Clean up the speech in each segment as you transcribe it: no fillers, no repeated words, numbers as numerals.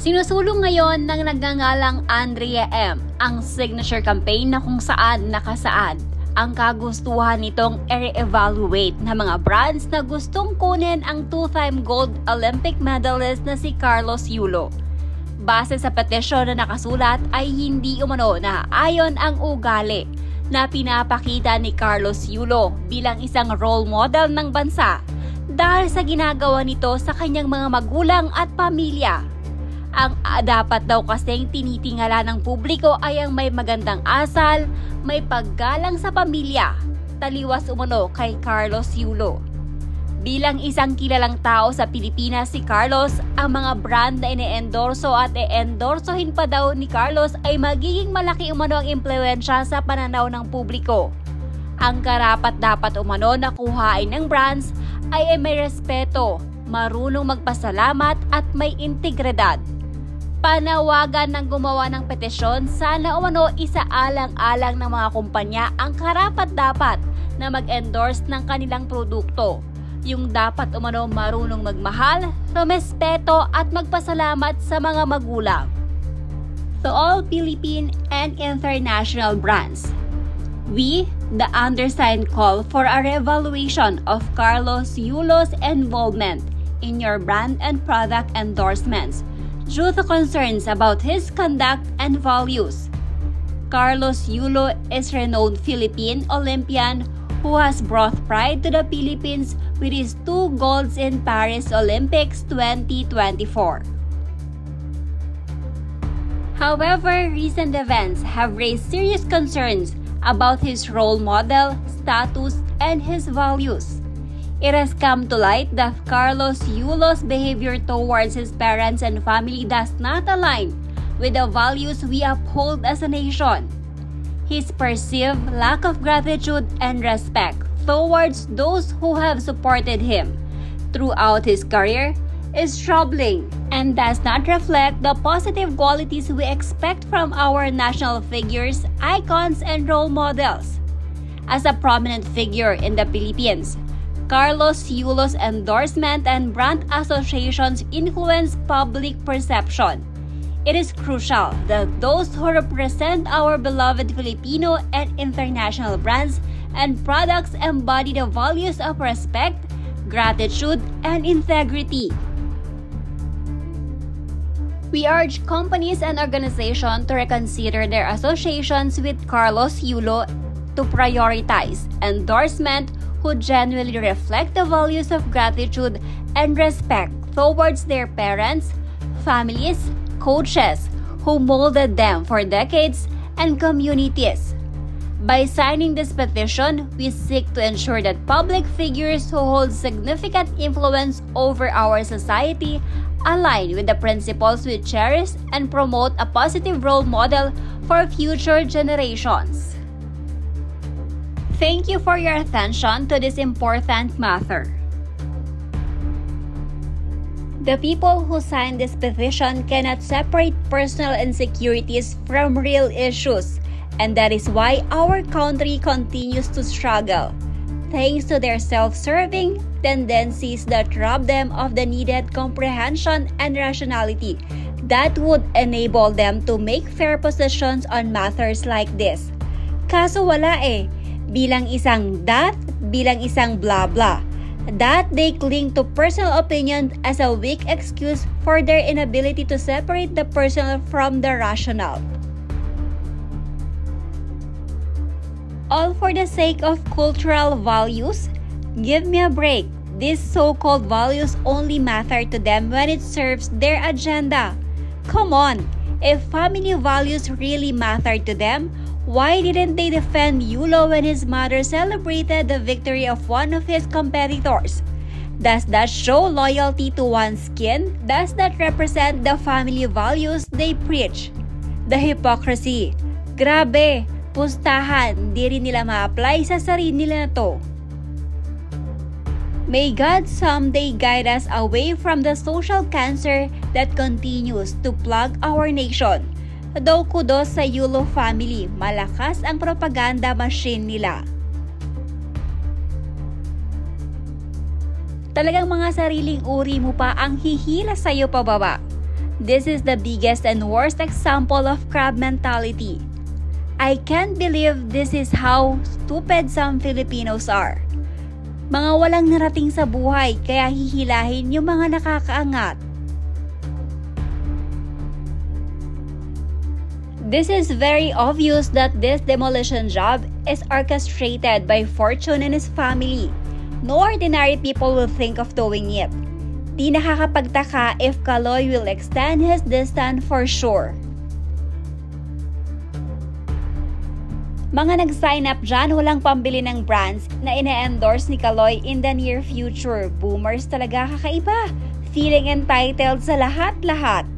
Sinusulong ngayon ng nagngangalang Andrea M. ang signature campaign na kung saan nakasaad ang kagustuhan nitong i-evaluate na mga brands na gustong kunin ang two-time gold Olympic medalist na si Carlos Yulo. Base sa petisyon na nakasulat ay hindi umano na ayon ang ugali na pinapakita ni Carlos Yulo bilang isang role model ng bansa dahil sa ginagawa nito sa kanyang mga magulang at pamilya. Ang dapat daw kasing tinitingala ng publiko ay ang may magandang asal, may paggalang sa pamilya, taliwas umano kay Carlos Yulo. Bilang isang kilalang tao sa Pilipinas si Carlos, ang mga brand na ine-endorso at e-endorsohin pa daw ni Carlos ay magiging malaki umano ang impluwensya sa pananaw ng publiko. Ang karapat-dapat umano na kuhain ng brands ay may respeto, marunong magpasalamat at may integridad. Panawagan ng gumawa ng petisyon, sana umano isaalang-alang ng mga kumpanya ang karapat-dapat na mag-endorse ng kanilang produkto. Yung dapat umano marunong magmahal, rumespeto at magpasalamat sa mga magulang. To all Philippine and international brands, we, the undersigned, call for a reevaluation of Carlos Yulo's involvement in your brand and product endorsements due to concerns about his conduct and values. Carlos Yulo is a renowned Philippine Olympian who has brought pride to the Philippines with his 2 golds in Paris Olympics 2024. However, recent events have raised serious concerns about his role model, status, and his values. It has come to light that Carlos Yulo's behavior towards his parents and family does not align with the values we uphold as a nation. His perceived lack of gratitude and respect towards those who have supported him throughout his career is troubling and does not reflect the positive qualities we expect from our national figures, icons, and role models. As a prominent figure in the Philippines, Carlos Yulo's endorsement and brand associations influence public perception. It is crucial that those who represent our beloved Filipino and international brands and products embody the values of respect, gratitude, and integrity. We urge companies and organizations to reconsider their associations with Carlos Yulo to prioritize endorsement who genuinely reflect the values of gratitude and respect towards their parents, families, coaches who molded them for decades, and communities. By signing this petition, we seek to ensure that public figures who hold significant influence over our society align with the principles we cherish and promote a positive role model for future generations. Thank you for your attention to this important matter. The people who signed this petition cannot separate personal insecurities from real issues, and that is why our country continues to struggle, thanks to their self-serving tendencies that rob them of the needed comprehension and rationality that would enable them to make fair positions on matters like this. Kaso wala bilang isang that, bilang isang blah blah, that they cling to personal opinion as a weak excuse for their inability to separate the personal from the rational. All for the sake of cultural values? Give me a break. These so-called values only matter to them when it serves their agenda. Come on, if family values really matter to them, why didn't they defend Yulo when his mother celebrated the victory of one of his competitors? Does that show loyalty to one's skin? Does that represent the family values they preach? The hypocrisy. Grabe, pustahan, di rin nila ma-apply sa sarili nila na to. May God someday guide us away from the social cancer that continues to plague our nation. Daw kudos sa Yulo family, malakas ang propaganda machine nila. Talagang mga sariling uri mo pa ang hihila sa'yo pababa. This is the biggest and worst example of crab mentality. I can't believe this is how stupid some Filipinos are. Mga walang narating sa buhay kaya hihilahin yung mga nakakaangat. This is very obvious that this demolition job is orchestrated by Fortune and his family. No ordinary people will think of doing it. Di nakakapagtaka if Kaloy will extend his distance for sure. Mga nag-sign up dyan, walang pambili ng brands na ina-endorse ni Kaloy in the near future. Boomers talaga, kakaiba. Feeling entitled sa lahat-lahat.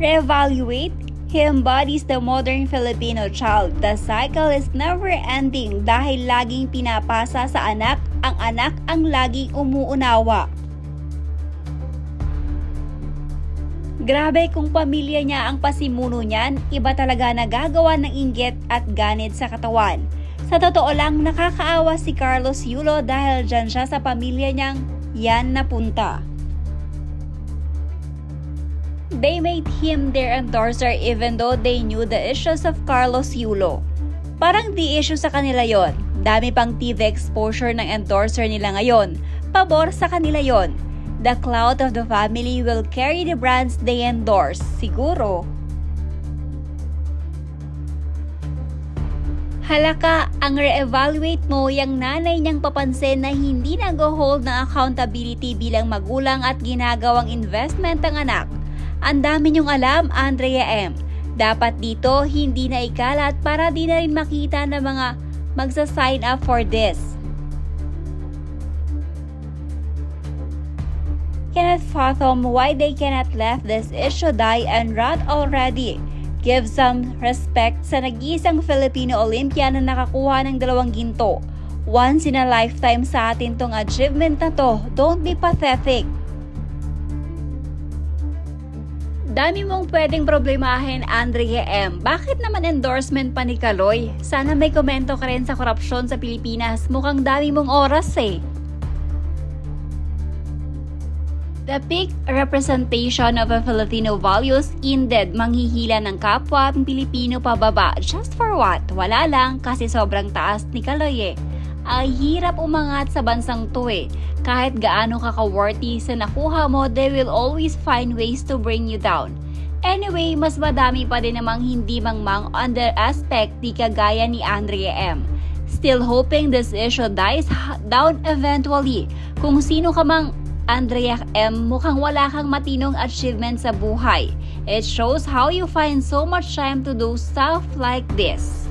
Reevaluate, he embodies the modern Filipino child. The cycle is never ending dahil laging pinapasa sa anak ang laging umuunawa. Grabe kung pamilya niya ang pasimuno niyan, iba talaga nagagawa ng inggit at ganid sa katawan. Sa totoo lang, nakakaawa si Carlos Yulo dahil dyan siya sa pamilya niyang yan napunta. They made him their endorser even though they knew the issues of Carlos Yulo. Parang di issue sa kanila yon. Dami pang TV exposure ng endorser nila ngayon. Pabor sa kanila yon. The clout of the family will carry the brands they endorse, siguro. Halaka, ang re-evaluate mo yung nanay niyang papansin na hindi nag-hold ng accountability bilang magulang at ginagawang investment ang anak. Ang dami niyong alam, Andrea M. Dapat dito hindi na ikalat para di na rin makita ng mga magsa-sign up for this. Cannot fathom why they cannot let this issue die and rot already. Give some respect sa nag-iisang Filipino Olympian na nakakuha ng 2 ginto. Once in a lifetime sa atin tong achievement na to. Don't be pathetic. Dami mong pwedeng problemahin, Andrea M. Bakit naman endorsement pa ni Kaloy? Sana may komento ka rin sa korupsyon sa Pilipinas. Mukhang dami mong oras eh. The peak representation of a Filipino values ended. Manghihila ng kapwa ang Pilipino pababa. Just for what? Wala lang kasi sobrang taas ni Kaloy eh. Ay hirap umangat sa bansang to eh. Kahit gaano kaka-worthy sa nakuha mo, they will always find ways to bring you down. Anyway, mas madami pa din namang hindi mangmang on the aspect di kagaya ni Andrea M. Still hoping this issue dies down eventually. Kung sino ka mang Andrea M, mukhang wala kang matinong achievement sa buhay. It shows how you find so much time to do stuff like this.